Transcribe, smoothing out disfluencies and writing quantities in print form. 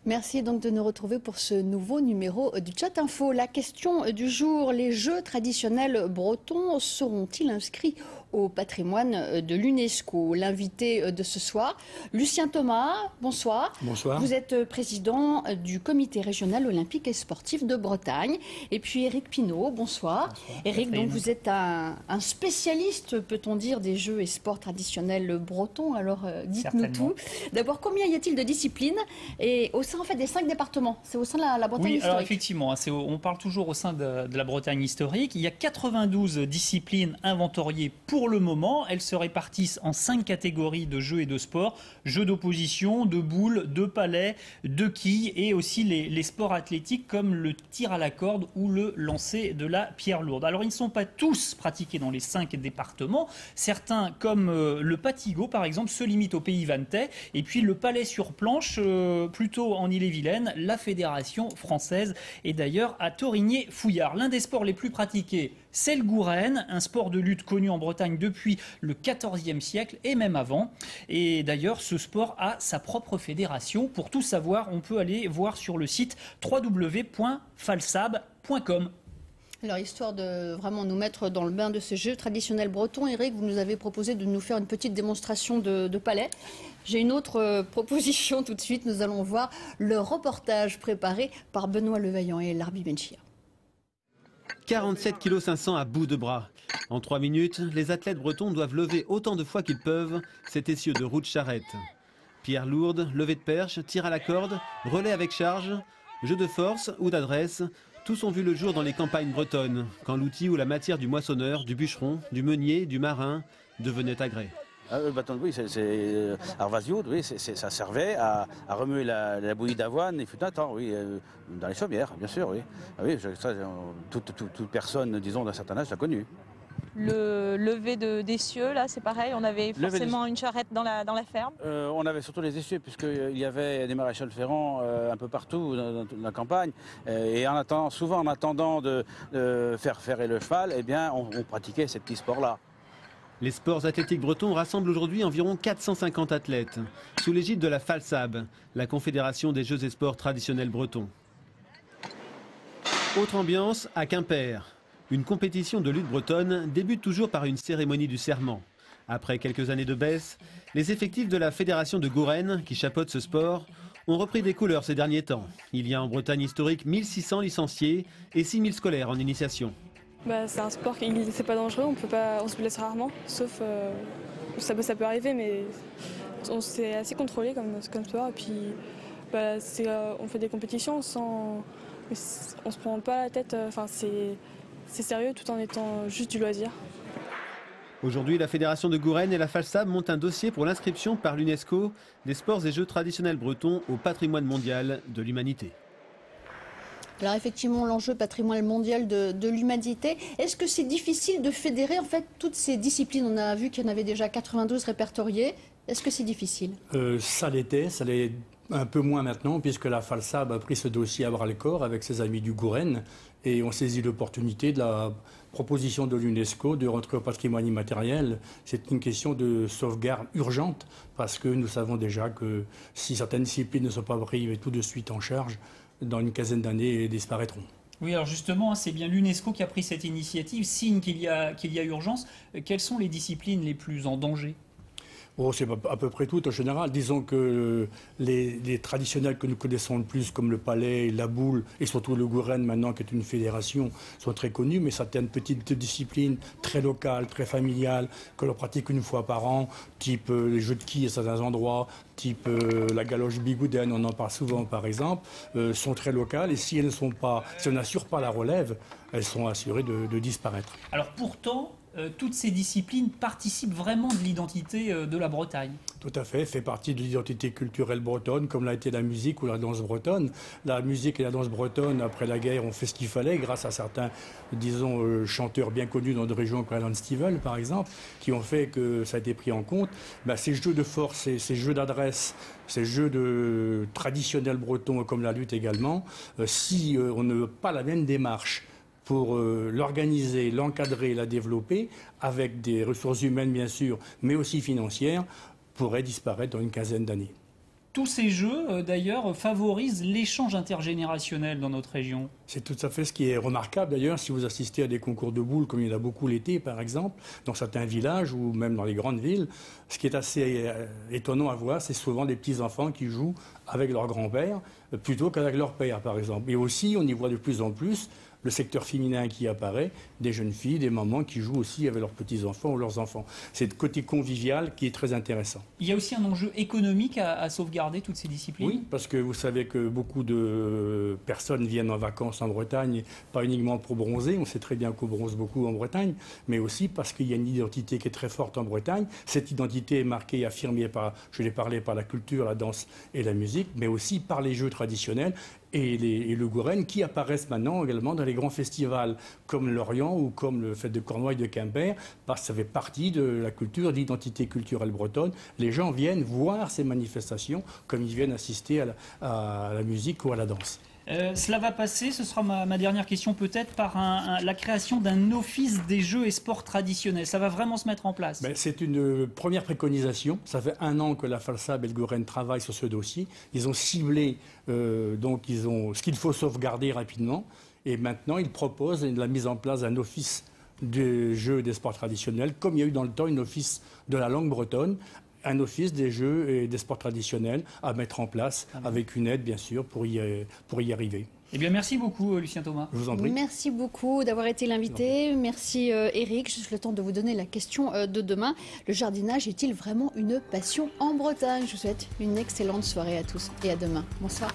Merci donc de nous retrouver pour ce nouveau numéro du Chat Info. La question du jour, les jeux traditionnels bretons seront-ils inscrits au patrimoine de l'UNESCO? L'invité de ce soir, Lucien Thomas, bonsoir. Bonsoir. Vous êtes président du comité régional olympique et sportif de Bretagne. Et puis Éric Pinault, bonsoir. Bonsoir. Éric, donc vous êtes un spécialiste, peut-on dire, des jeux et sports traditionnels bretons. Alors dites-nous tout. D'abord, combien y a-t-il de disciplines? Et au sein en fait des 5 départements, c'est au sein de la Bretagne historique. Alors effectivement, on parle toujours au sein de la Bretagne historique. Il y a 92 disciplines inventoriées pour le moment. Elles se répartissent en 5 catégories de jeux et de sports. Jeux d'opposition, de boules, de palets, de quilles et aussi les sports athlétiques comme le tir à la corde ou le lancer de la pierre lourde. Alors ils ne sont pas tous pratiqués dans les 5 départements. Certains comme le patigo par exemple se limitent au pays vantais et puis le palais sur planche plutôt en Ille-et-Vilaine, la fédération française est d'ailleurs à Torigné-Fouillard. L'un des sports les plus pratiqués, c'est le gourène, un sport de lutte connu en Bretagne depuis le XIVe siècle et même avant. Et d'ailleurs, ce sport a sa propre fédération. Pour tout savoir, on peut aller voir sur le site www.falsab.com. Alors, histoire de vraiment nous mettre dans le bain de ce jeu traditionnel breton, Éric, vous nous avez proposé de nous faire une petite démonstration de palais. J'ai une autre proposition tout de suite. Nous allons voir le reportage préparé par Benoît Levaillant et Larbi Benchir. 47,5 kg à bout de bras. En 3 minutes, les athlètes bretons doivent lever autant de fois qu'ils peuvent cet essieu de roue de charrette. Pierre lourde, levée de perche, tir à la corde, relais avec charge, jeu de force ou d'adresse. Tous ont vu le jour dans les campagnes bretonnes, quand l'outil ou la matière du moissonneur, du bûcheron, du meunier, du marin devenait agrès. Le bâton de bouille, c'est Arvasio, oui, ça servait à remuer la bouillie d'avoine, il fut un temps, oui, dans les chaumières, bien sûr, oui. Ah oui, ça, toute personne, disons, d'un certain âge l'a connu. Le lever d'essieux, là, c'est pareil, on avait forcément une charrette dans la ferme. On avait surtout les essieux, puisqu'il y avait des maréchals ferrants un peu partout dans la campagne. Et souvent en attendant de faire ferrer le cheval, eh bien, on pratiquait ces petits sports-là. Les sports athlétiques bretons rassemblent aujourd'hui environ 450 athlètes, sous l'égide de la FALSAB, la Confédération des Jeux et Sports traditionnels bretons. Autre ambiance à Quimper. Une compétition de lutte bretonne débute toujours par une cérémonie du serment. Après quelques années de baisse, les effectifs de la Fédération de Gourène, qui chapeaute ce sport, ont repris des couleurs ces derniers temps. Il y a en Bretagne historique 1600 licenciés et 6000 scolaires en initiation. C'est un sport qui c'est pas dangereux, on se blesse rarement, sauf ça peut arriver, mais c'est assez contrôlé comme sport. Et puis on fait des compétitions on se prend pas la tête, c'est sérieux tout en étant juste du loisir. Aujourd'hui, la Fédération de Gourène et la FALSAB montent un dossier pour l'inscription par l'UNESCO des sports et jeux traditionnels bretons au patrimoine mondial de l'humanité. Alors effectivement, l'enjeu patrimoine mondial de l'humanité, est-ce que c'est difficile de fédérer en fait toutes ces disciplines? On a vu qu'il y en avait déjà 92 répertoriées. Est-ce que c'est difficile? Ça l'était, ça l'est un peu moins maintenant, puisque la FALSAB a pris ce dossier à bras-le-corps avec ses amis du Gourène et ont saisi l'opportunité de la proposition de l'UNESCO de rentrer au patrimoine immatériel. C'est une question de sauvegarde urgente, parce que nous savons déjà que si certaines disciplines ne sont pas prises tout de suite en charge, dans une quinzaine d'années, disparaîtront. Oui, alors justement, c'est bien l'UNESCO qui a pris cette initiative, signe qu'il y a urgence. Quelles sont les disciplines les plus en danger ? C'est à peu près tout en général. Disons que les traditionnels que nous connaissons le plus, comme le palais, la boule et surtout le gourène maintenant qui est une fédération, sont très connus, mais certaines petites disciplines très locales, très familiales, que l'on pratique une fois par an, type les jeux de quilles à certains endroits, type la galoche bigouden, on en parle souvent par exemple, sont très locales et si on n'assure pas la relève, elles sont assurées de disparaître. Alors pourtant, toutes ces disciplines participent vraiment de l'identité de la Bretagne. Tout à fait, fait partie de l'identité culturelle bretonne, comme l'a été la musique ou la danse bretonne. La musique et la danse bretonne, après la guerre, ont fait ce qu'il fallait grâce à certains, disons, chanteurs bien connus dans des régions comme Alan Stivell, par exemple, qui ont fait que ça a été pris en compte. Ces jeux de force, ces jeux d'adresse, ces jeux traditionnels bretons, comme la lutte également, si on ne veut pas la même démarche pour l'organiser, l'encadrer, la développer, avec des ressources humaines bien sûr, mais aussi financières, pourrait disparaître dans une quinzaine d'années. Tous ces jeux, d'ailleurs, favorisent l'échange intergénérationnel dans notre région. C'est tout à fait ce qui est remarquable. D'ailleurs, si vous assistez à des concours de boules, comme il y en a beaucoup l'été, par exemple, dans certains villages ou même dans les grandes villes, ce qui est assez étonnant à voir, c'est souvent des petits-enfants qui jouent avec leur grand-père plutôt qu'avec leur père, par exemple. Et aussi, on y voit de plus en plus le secteur féminin qui apparaît, des jeunes filles, des mamans qui jouent aussi avec leurs petits-enfants ou leurs enfants. C'est le côté convivial qui est très intéressant. Il y a aussi un enjeu économique à sauvegarder toutes ces disciplines. Oui, parce que vous savez que beaucoup de personnes viennent en vacances en Bretagne, pas uniquement pour bronzer, on sait très bien qu'on bronze beaucoup en Bretagne, mais aussi parce qu'il y a une identité qui est très forte en Bretagne. Cette identité est marquée et affirmée par, je l'ai parlé, par la culture, la danse et la musique, mais aussi par les jeux traditionnels et le Gouren qui apparaissent maintenant également dans les grands festivals comme l'Orient ou comme le Fête de Cornouailles de Quimper, parce que ça fait partie de la culture, de l'identité culturelle bretonne. Les gens viennent voir ces manifestations comme ils viennent assister à la musique ou à la danse. Cela va passer, ce sera ma dernière question peut-être, par la création d'un office des jeux et sports traditionnels. Ça va vraiment se mettre en place? C'est une première préconisation. Ça fait 1 an que la FALSAB et le Gouren travaillent sur ce dossier. Ils ont ciblé ce qu'il faut sauvegarder rapidement. Et maintenant, ils proposent la mise en place d'un office des jeux et des sports traditionnels, comme il y a eu dans le temps un office de la langue bretonne, un office des jeux et des sports traditionnels à mettre en place, avec une aide bien sûr pour y arriver. Eh bien, merci beaucoup, Lucien Thomas. Je vous en prie. Merci beaucoup d'avoir été l'invité. Merci, Eric. Juste le temps de vous donner la question de demain. Le jardinage est-il vraiment une passion en Bretagne? Je vous souhaite une excellente soirée à tous et à demain. Bonsoir.